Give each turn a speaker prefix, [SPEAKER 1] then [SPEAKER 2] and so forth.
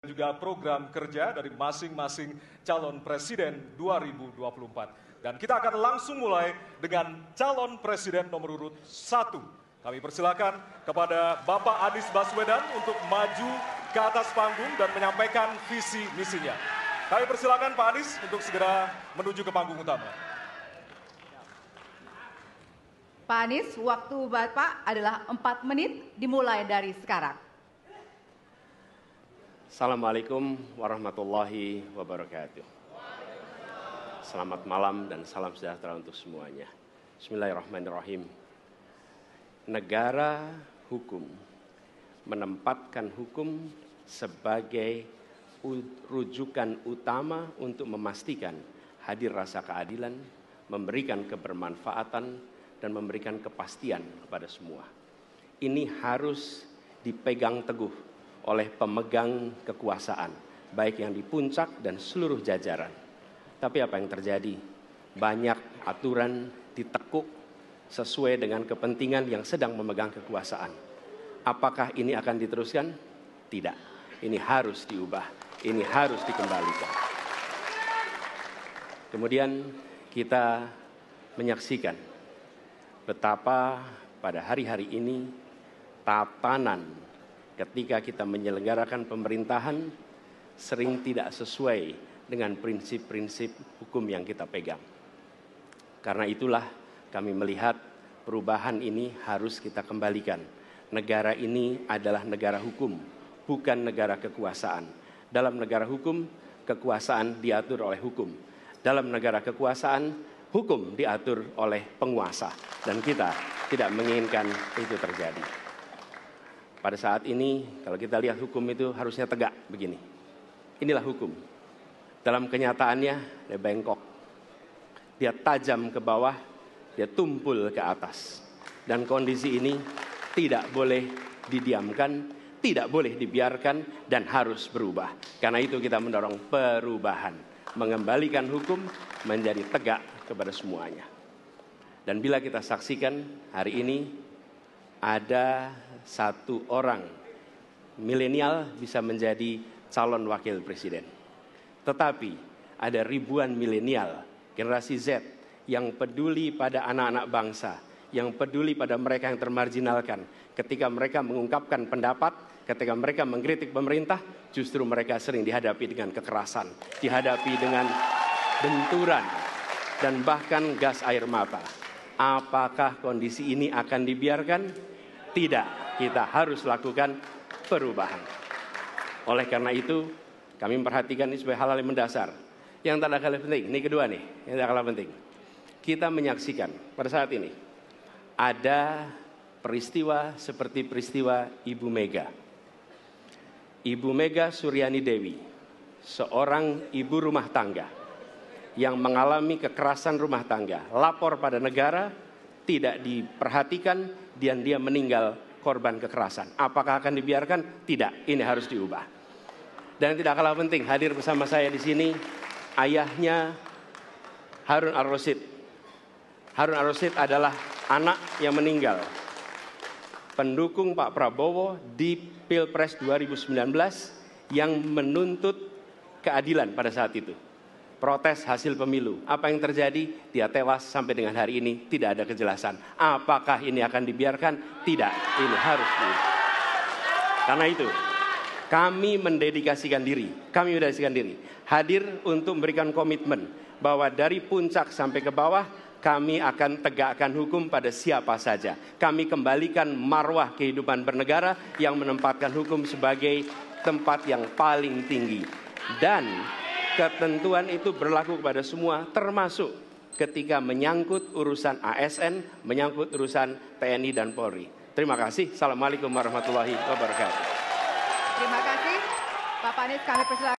[SPEAKER 1] juga program kerja dari masing-masing calon presiden 2024. Dan kita akan langsung mulai dengan calon presiden nomor urut 1. Kami persilakan kepada Bapak Anies Baswedan untuk maju ke atas panggung dan menyampaikan visi misinya. Kami persilakan Pak Anies untuk segera menuju ke panggung utama.
[SPEAKER 2] Pak Anies, waktu Bapak adalah 4 menit dimulai dari sekarang.
[SPEAKER 3] Assalamualaikum warahmatullahi wabarakatuh. Selamat malam dan salam sejahtera untuk semuanya. Bismillahirrahmanirrahim. Negara hukum menempatkan hukum sebagai rujukan utama untuk memastikan hadir rasa keadilan, memberikan kebermanfaatan, dan memberikan kepastian kepada semua. Ini harus dipegang teguh oleh pemegang kekuasaan, baik yang di puncak dan seluruh jajaran. Tapi apa yang terjadi? Banyak aturan ditekuk sesuai dengan kepentingan yang sedang memegang kekuasaan. Apakah ini akan diteruskan? Tidak. Ini harus diubah. Ini harus dikembalikan. Kemudian kita menyaksikan betapa pada hari-hari ini tatanan ketika kita menyelenggarakan pemerintahan sering tidak sesuai dengan prinsip-prinsip hukum yang kita pegang. Karena itulah kami melihat perubahan ini harus kita kembalikan. Negara ini adalah negara hukum, bukan negara kekuasaan. Dalam negara hukum, kekuasaan diatur oleh hukum. Dalam negara kekuasaan, hukum diatur oleh penguasa, dan kita tidak menginginkan itu terjadi. Pada saat ini, kalau kita lihat hukum itu harusnya tegak begini. Inilah hukum. Dalam kenyataannya, dia bengkok. Dia tajam ke bawah, dia tumpul ke atas. Dan kondisi ini tidak boleh didiamkan, tidak boleh dibiarkan, dan harus berubah. Karena itu kita mendorong perubahan. Mengembalikan hukum menjadi tegak kepada semuanya. Dan bila kita saksikan hari ini ada satu orang milenial bisa menjadi calon wakil presiden. Tetapi ada ribuan milenial generasi Z yang peduli pada anak-anak bangsa, yang peduli pada mereka yang termarginalkan. Ketika mereka mengungkapkan pendapat, ketika mereka mengkritik pemerintah, justru mereka sering dihadapi dengan kekerasan, dihadapi dengan benturan, dan bahkan gas air mata. Apakah kondisi ini akan dibiarkan? Tidak, kita harus lakukan perubahan. Oleh karena itu, kami memperhatikan ini sebagai hal-hal yang mendasar. Yang tak kalah penting, ini kedua nih, yang tak kalah penting. Kita menyaksikan pada saat ini, ada peristiwa seperti peristiwa Ibu Mega. Ibu Mega Suryani Dewi, seorang ibu rumah tangga yang mengalami kekerasan rumah tangga, lapor pada negara, tidak diperhatikan, dan dia meninggal korban kekerasan. Apakah akan dibiarkan? Tidak, ini harus diubah. Dan tidak kalah penting, hadir bersama saya di sini, ayahnya Harun Ar-Rasyid. Harun Ar-Rasyid adalah anak yang meninggal, pendukung Pak Prabowo di Pilpres 2019 yang menuntut keadilan pada saat itu. Protes hasil pemilu. Apa yang terjadi? Dia tewas sampai dengan hari ini tidak ada kejelasan. Apakah ini akan dibiarkan? Tidak. Ini harus diubah. Karena itu, kami mendedikasikan diri. Hadir untuk memberikan komitmen bahwa dari puncak sampai ke bawah, kami akan tegakkan hukum pada siapa saja. Kami kembalikan marwah kehidupan bernegara yang menempatkan hukum sebagai tempat yang paling tinggi. Dan ketentuan itu berlaku kepada semua, termasuk ketika menyangkut urusan ASN, menyangkut urusan TNI dan Polri. Terima kasih. Assalamualaikum warahmatullahi wabarakatuh.
[SPEAKER 2] Terima kasih, Bapak Anies. Kami persilakan.